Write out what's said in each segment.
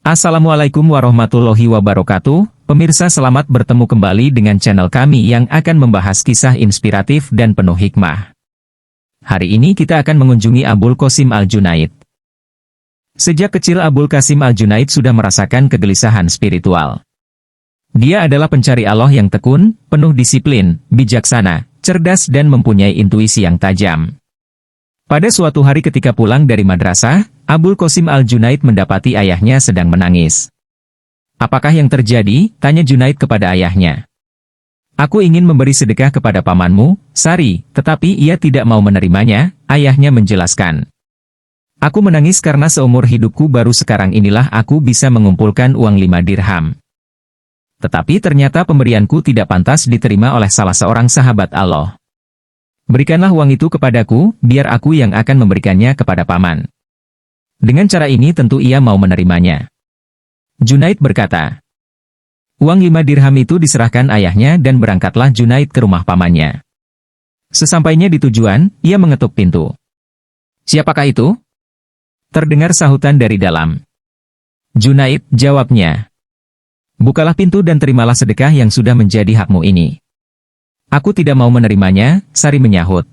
Assalamualaikum warahmatullahi wabarakatuh. Pemirsa, selamat bertemu kembali dengan channel kami yang akan membahas kisah inspiratif dan penuh hikmah. Hari ini kita akan mengunjungi Abul Qasim Al-Junaid. Sejak kecil Abul Qasim Al-Junaid sudah merasakan kegelisahan spiritual. Dia adalah pencari Allah yang tekun, penuh disiplin, bijaksana, cerdas dan mempunyai intuisi yang tajam. Pada suatu hari ketika pulang dari madrasah, Abul Qasim Al-Junaid mendapati ayahnya sedang menangis. "Apakah yang terjadi?" tanya Junaid kepada ayahnya. "Aku ingin memberi sedekah kepada pamanmu, Sari, tetapi ia tidak mau menerimanya," ayahnya menjelaskan. "Aku menangis karena seumur hidupku baru sekarang inilah aku bisa mengumpulkan uang 5 dirham. Tetapi ternyata pemberianku tidak pantas diterima oleh salah seorang sahabat Allah. Berikanlah uang itu kepadaku, biar aku yang akan memberikannya kepada paman. Dengan cara ini tentu ia mau menerimanya." Junaid berkata. Uang 5 dirham itu diserahkan ayahnya dan berangkatlah Junaid ke rumah pamannya. Sesampainya di tujuan, ia mengetuk pintu. "Siapakah itu?" terdengar sahutan dari dalam. "Junaid," jawabnya. "Bukalah pintu dan terimalah sedekah yang sudah menjadi hakmu ini." "Aku tidak mau menerimanya," Sari menyahut.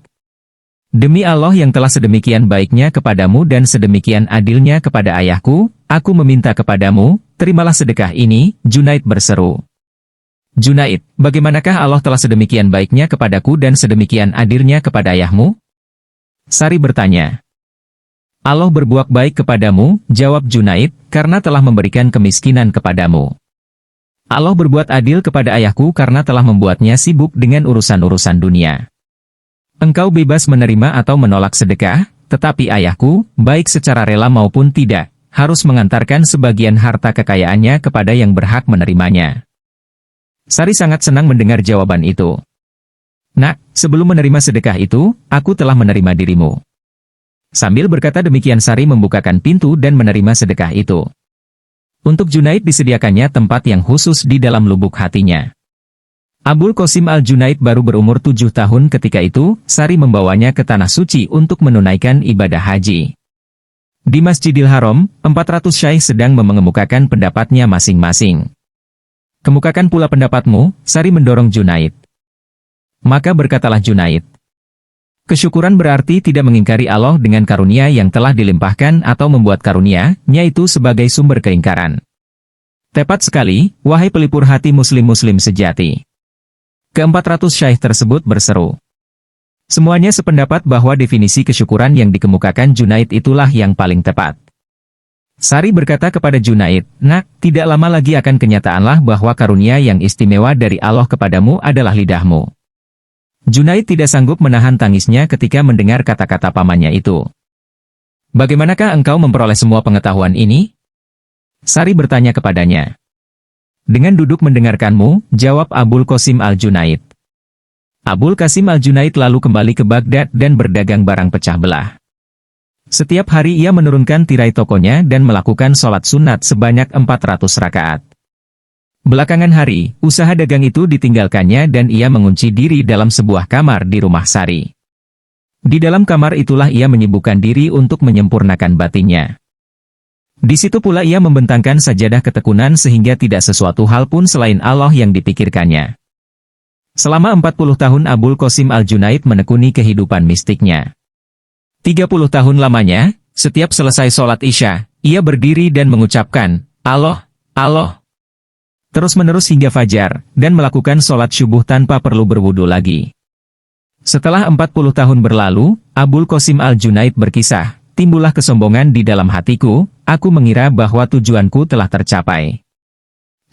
"Demi Allah yang telah sedemikian baiknya kepadamu dan sedemikian adilnya kepada ayahku, aku meminta kepadamu, terimalah sedekah ini," Junaid berseru. "Junaid, bagaimanakah Allah telah sedemikian baiknya kepadaku dan sedemikian adilnya kepada ayahmu?" Sari bertanya. "Allah berbuat baik kepadamu," jawab Junaid, "karena telah memberikan kemiskinan kepadamu. Allah berbuat adil kepada ayahku karena telah membuatnya sibuk dengan urusan-urusan dunia. Engkau bebas menerima atau menolak sedekah, tetapi ayahku, baik secara rela maupun tidak, harus mengantarkan sebagian harta kekayaannya kepada yang berhak menerimanya." Sari sangat senang mendengar jawaban itu. "Nak, sebelum menerima sedekah itu, aku telah menerima dirimu." Sambil berkata demikian Sari membukakan pintu dan menerima sedekah itu. Untuk Junaid disediakannya tempat yang khusus di dalam lubuk hatinya. Abul Qasim Al-Junaid baru berumur 7 tahun ketika itu, Sari membawanya ke Tanah Suci untuk menunaikan ibadah haji. Di Masjidil Haram, 400 syaikh sedang mengemukakan pendapatnya masing-masing. "Kemukakan pula pendapatmu," Sari mendorong Junaid. Maka berkatalah Junaid, "Kesyukuran berarti tidak mengingkari Allah dengan karunia yang telah dilimpahkan atau membuat karunia-Nya itu sebagai sumber keingkaran." "Tepat sekali, wahai pelipur hati muslim-muslim sejati." Ke-400 syaikh tersebut berseru. Semuanya sependapat bahwa definisi kesyukuran yang dikemukakan Junaid itulah yang paling tepat. Sari berkata kepada Junaid, "Nak, tidak lama lagi akan kenyataanlah bahwa karunia yang istimewa dari Allah kepadamu adalah lidahmu." Junaid tidak sanggup menahan tangisnya ketika mendengar kata-kata pamannya itu. "Bagaimanakah engkau memperoleh semua pengetahuan ini?" Sari bertanya kepadanya. "Dengan duduk mendengarkanmu," jawab Abul Qasim Al-Junaid. Abul Qasim Al-Junaid lalu kembali ke Baghdad dan berdagang barang pecah belah. Setiap hari ia menurunkan tirai tokonya dan melakukan sholat sunat sebanyak 400 rakaat. Belakangan hari, usaha dagang itu ditinggalkannya dan ia mengunci diri dalam sebuah kamar di rumah Sari. Di dalam kamar itulah ia menyibukkan diri untuk menyempurnakan batinnya. Di situ pula ia membentangkan sajadah ketekunan sehingga tidak sesuatu hal pun selain Allah yang dipikirkannya. Selama 40 tahun Abul Qasim Al-Junaid menekuni kehidupan mistiknya. 30 tahun lamanya, setiap selesai sholat Isya, ia berdiri dan mengucapkan, "Allah, Allah," terus-menerus hingga fajar, dan melakukan sholat syubuh tanpa perlu berwudu lagi. Setelah 40 tahun berlalu, Abul Qasim Al-Junaid berkisah, "Timbullah kesombongan di dalam hatiku, aku mengira bahwa tujuanku telah tercapai.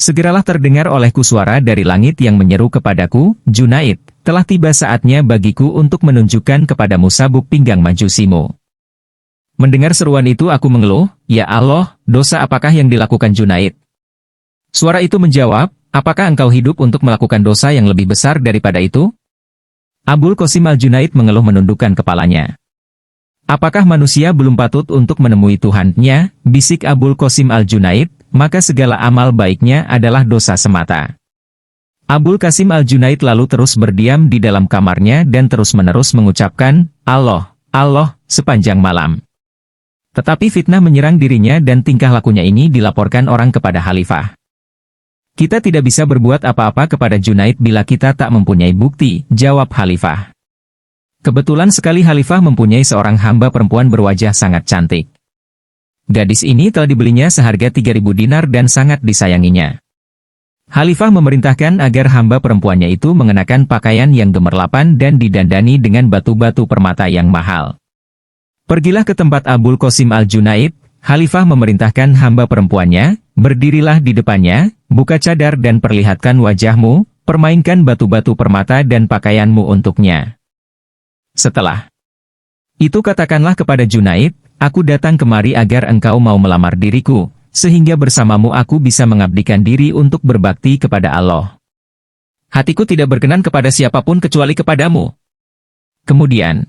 Segeralah terdengar olehku suara dari langit yang menyeru kepadaku, 'Junaid, telah tiba saatnya bagiku untuk menunjukkan kepadamu sabuk pinggang majusimu.' Mendengar seruan itu aku mengeluh, 'Ya Allah, dosa apakah yang dilakukan Junaid?' Suara itu menjawab, 'Apakah engkau hidup untuk melakukan dosa yang lebih besar daripada itu?' Abul Qasim Al-Junaid mengeluh menundukkan kepalanya. 'Apakah manusia belum patut untuk menemui Tuhan-Nya?' bisik Abul Qasim Al-Junaid, 'maka segala amal baiknya adalah dosa semata.' Abul Qasim Al-Junaid lalu terus berdiam di dalam kamarnya dan terus-menerus mengucapkan, 'Allah, Allah,' sepanjang malam. Tetapi fitnah menyerang dirinya dan tingkah lakunya ini dilaporkan orang kepada Khalifah. Kita tidak bisa berbuat apa-apa kepada Junaid bila kita tak mempunyai bukti, jawab Khalifah. Kebetulan sekali Khalifah mempunyai seorang hamba perempuan berwajah sangat cantik. Gadis ini telah dibelinya seharga 3.000 dinar dan sangat disayanginya. Khalifah memerintahkan agar hamba perempuannya itu mengenakan pakaian yang gemerlapan dan didandani dengan batu-batu permata yang mahal. Pergilah ke tempat Abul Qasim al-Junaid, Khalifah memerintahkan hamba perempuannya, berdirilah di depannya, buka cadar dan perlihatkan wajahmu, permainkan batu-batu permata dan pakaianmu untuknya. Setelah itu katakanlah kepada Junaid, aku datang kemari agar engkau mau melamar diriku, sehingga bersamamu aku bisa mengabdikan diri untuk berbakti kepada Allah. Hatiku tidak berkenan kepada siapapun kecuali kepadamu. Kemudian,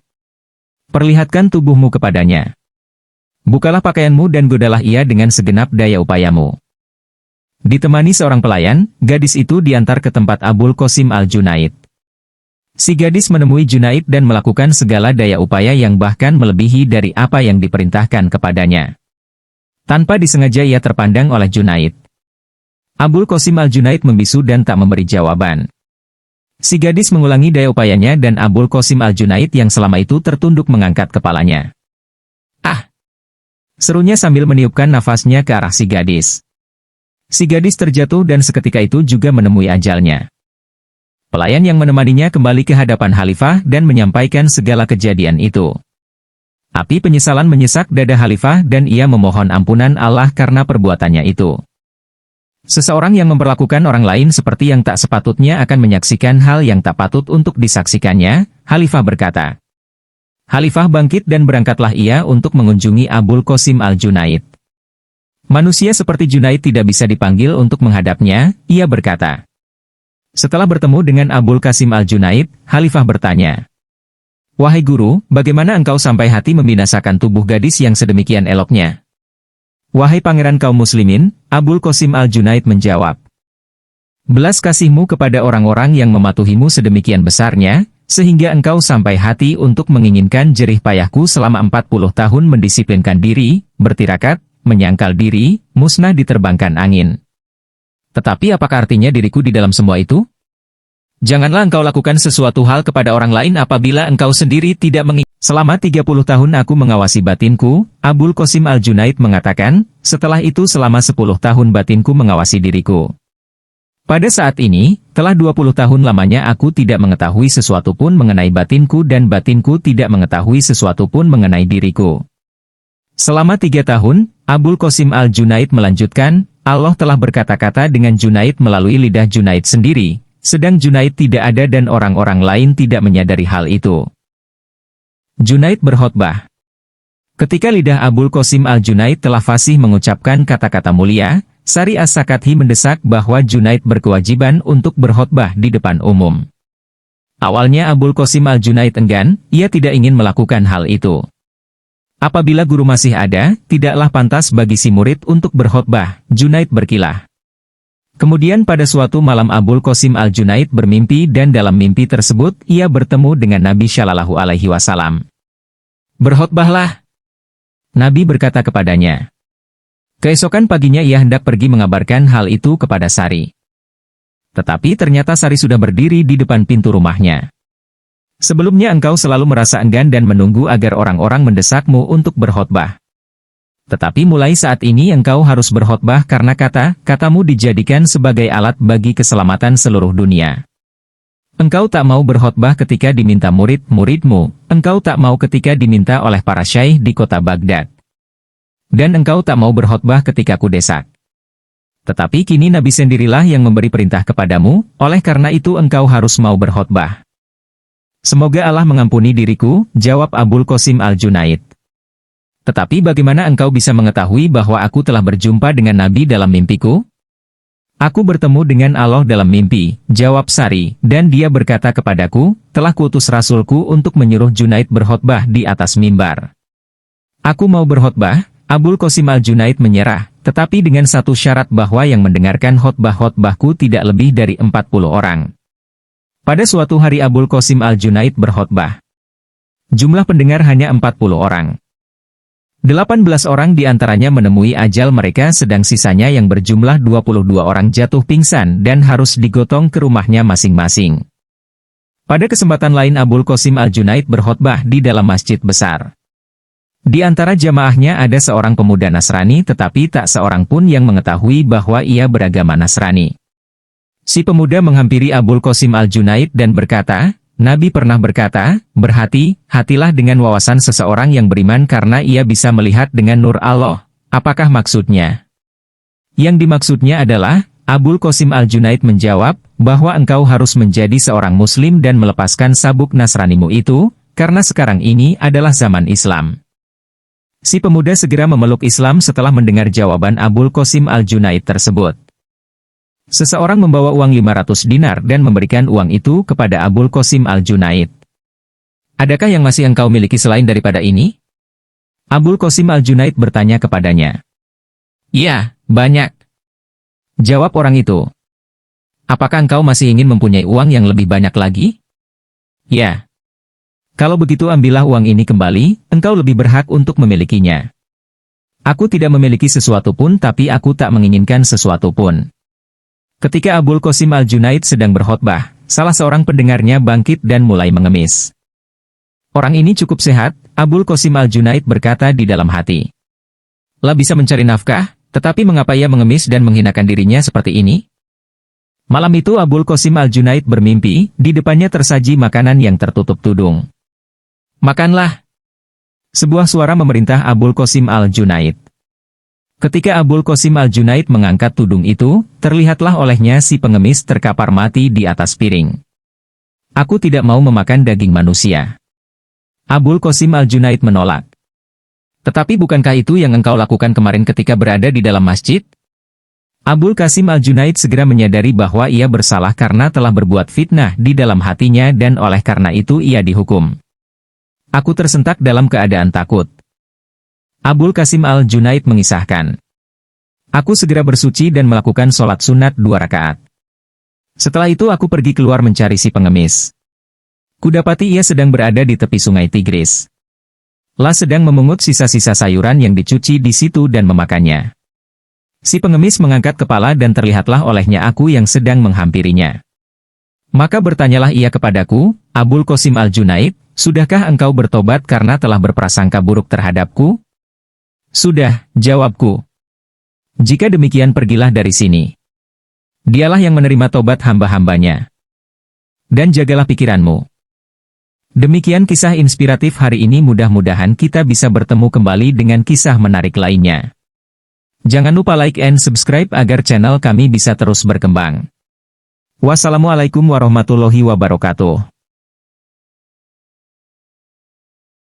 perlihatkan tubuhmu kepadanya. Bukalah pakaianmu dan godalah ia dengan segenap daya upayamu. Ditemani seorang pelayan, gadis itu diantar ke tempat Abul Qasim al-Junaid. Si gadis menemui Junaid dan melakukan segala daya upaya yang bahkan melebihi dari apa yang diperintahkan kepadanya. Tanpa disengaja ia terpandang oleh Junaid. Abul Qasim al-Junaid membisu dan tak memberi jawaban. Si gadis mengulangi daya upayanya dan Abul Qasim al-Junaid yang selama itu tertunduk mengangkat kepalanya. Ah! Serunya sambil meniupkan nafasnya ke arah si gadis. Si gadis terjatuh dan seketika itu juga menemui ajalnya. Pelayan yang menemaninya kembali ke hadapan Khalifah dan menyampaikan segala kejadian itu. Api penyesalan menyesak dada Khalifah dan ia memohon ampunan Allah karena perbuatannya itu. Seseorang yang memperlakukan orang lain seperti yang tak sepatutnya akan menyaksikan hal yang tak patut untuk disaksikannya, Khalifah berkata. Khalifah bangkit dan berangkatlah ia untuk mengunjungi Abul Qasim al-Junaid. Manusia seperti Junaid tidak bisa dipanggil untuk menghadapnya, ia berkata. Setelah bertemu dengan Abul Qasim al-Junaid, Khalifah bertanya. Wahai guru, bagaimana engkau sampai hati membinasakan tubuh gadis yang sedemikian eloknya? Wahai pangeran kaum muslimin, Abul Qasim al-Junaid menjawab. Belas kasihmu kepada orang-orang yang mematuhimu sedemikian besarnya, sehingga engkau sampai hati untuk menginginkan jerih payahku selama 40 tahun mendisiplinkan diri, bertirakat, menyangkal diri, musnah diterbangkan angin. Tetapi apakah artinya diriku di dalam semua itu? Janganlah engkau lakukan sesuatu hal kepada orang lain apabila engkau sendiri tidak menginginkan. Selama 30 tahun aku mengawasi batinku, Abul Qasim al-Junaid mengatakan, setelah itu selama 10 tahun batinku mengawasi diriku. Pada saat ini, telah 20 tahun lamanya aku tidak mengetahui sesuatu pun mengenai batinku dan batinku tidak mengetahui sesuatu pun mengenai diriku. Selama 3 tahun, Abul Qasim al-Junaid melanjutkan, Allah telah berkata-kata dengan Junaid melalui lidah Junaid sendiri. Sedang Junaid tidak ada dan orang-orang lain tidak menyadari hal itu. Junaid berkhotbah. Ketika lidah Abul Qasim al-Junaid telah fasih mengucapkan kata-kata mulia, Sari As-Sakathi mendesak bahwa Junaid berkewajiban untuk berkhotbah di depan umum. Awalnya Abul Qasim al-Junaid enggan, ia tidak ingin melakukan hal itu. Apabila guru masih ada, tidaklah pantas bagi si murid untuk berkhotbah, Junaid berkilah. Kemudian pada suatu malam Abul Qasim al-Junaid bermimpi dan dalam mimpi tersebut ia bertemu dengan Nabi Shallallahu Alaihi Wasallam. Berkhotbahlah. Nabi berkata kepadanya. Keesokan paginya ia hendak pergi mengabarkan hal itu kepada Sari. Tetapi ternyata Sari sudah berdiri di depan pintu rumahnya. Sebelumnya engkau selalu merasa enggan dan menunggu agar orang-orang mendesakmu untuk berkhotbah. Tetapi mulai saat ini engkau harus berkhotbah karena katamu dijadikan sebagai alat bagi keselamatan seluruh dunia. Engkau tak mau berkhotbah ketika diminta murid-muridmu, engkau tak mau ketika diminta oleh para syaikh di kota Baghdad. Dan engkau tak mau berkhotbah ketika kudesak. Tetapi kini Nabi sendirilah yang memberi perintah kepadamu, oleh karena itu engkau harus mau berkhotbah. Semoga Allah mengampuni diriku, jawab Abul Qasim al-Junaid. Tetapi bagaimana engkau bisa mengetahui bahwa aku telah berjumpa dengan Nabi dalam mimpiku? Aku bertemu dengan Allah dalam mimpi, jawab Sari, dan dia berkata kepadaku, telah kuutus Rasulku untuk menyuruh Junaid berkhotbah di atas mimbar. Aku mau berkhotbah, Abul Qasim al-Junaid menyerah, tetapi dengan satu syarat bahwa yang mendengarkan khotbah-khotbahku tidak lebih dari 40 orang. Pada suatu hari Abul Qasim al-Junaid berkhotbah. Jumlah pendengar hanya 40 orang. 18 orang di antaranya menemui ajal mereka sedang sisanya yang berjumlah 22 orang jatuh pingsan dan harus digotong ke rumahnya masing-masing. Pada kesempatan lain Abul Qasim Al-Junaid berkhotbah di dalam masjid besar. Di antara jamaahnya ada seorang pemuda Nasrani tetapi tak seorang pun yang mengetahui bahwa ia beragama Nasrani. Si pemuda menghampiri Abul Qasim Al-Junaid dan berkata, Nabi pernah berkata, berhati-hatilah dengan wawasan seseorang yang beriman karena ia bisa melihat dengan nur Allah. Apakah maksudnya? Yang dimaksudnya adalah, Abul Qasim Al-Junaid menjawab, bahwa engkau harus menjadi seorang muslim dan melepaskan sabuk Nasranimu itu, karena sekarang ini adalah zaman Islam. Si pemuda segera memeluk Islam setelah mendengar jawaban Abul Qasim Al-Junaid tersebut. Seseorang membawa uang 500 dinar dan memberikan uang itu kepada Abul Qasim Al-Junaid. Adakah yang masih engkau miliki selain daripada ini? Abul Qasim Al-Junaid bertanya kepadanya. Ya, banyak. Jawab orang itu. Apakah engkau masih ingin mempunyai uang yang lebih banyak lagi? Ya. Kalau begitu ambillah uang ini kembali, engkau lebih berhak untuk memilikinya. Aku tidak memiliki sesuatu pun tapi aku tak menginginkan sesuatu pun. Ketika Abul Qasim Al-Junaid sedang berkhotbah, salah seorang pendengarnya bangkit dan mulai mengemis. Orang ini cukup sehat, Abul Qasim Al-Junaid berkata di dalam hati. Lah bisa mencari nafkah, tetapi mengapa ia mengemis dan menghinakan dirinya seperti ini? Malam itu Abul Qasim Al-Junaid bermimpi, di depannya tersaji makanan yang tertutup tudung. Makanlah. Sebuah suara memerintah Abul Qasim Al-Junaid. Ketika Abul Qasim Al-Junaid mengangkat tudung itu, terlihatlah olehnya si pengemis terkapar mati di atas piring. Aku tidak mau memakan daging manusia. Abul Qasim Al-Junaid menolak. Tetapi bukankah itu yang engkau lakukan kemarin ketika berada di dalam masjid? Abul Qasim Al-Junaid segera menyadari bahwa ia bersalah karena telah berbuat fitnah di dalam hatinya dan oleh karena itu ia dihukum. Aku tersentak dalam keadaan takut. Abul Qasim Al-Junaid mengisahkan. Aku segera bersuci dan melakukan sholat sunat 2 rakaat. Setelah itu aku pergi keluar mencari si pengemis. Kudapati ia sedang berada di tepi sungai Tigris. Lah sedang memungut sisa-sisa sayuran yang dicuci di situ dan memakannya. Si pengemis mengangkat kepala dan terlihatlah olehnya aku yang sedang menghampirinya. Maka bertanyalah ia kepadaku, Abul Qasim Al-Junaid, sudahkah engkau bertobat karena telah berprasangka buruk terhadapku? Sudah, jawabku. Jika demikian pergilah dari sini. Dialah yang menerima tobat hamba-hambanya. Dan jagalah pikiranmu. Demikian kisah inspiratif hari ini, mudah-mudahan kita bisa bertemu kembali dengan kisah menarik lainnya. Jangan lupa like and subscribe agar channel kami bisa terus berkembang. Wassalamualaikum warahmatullahi wabarakatuh.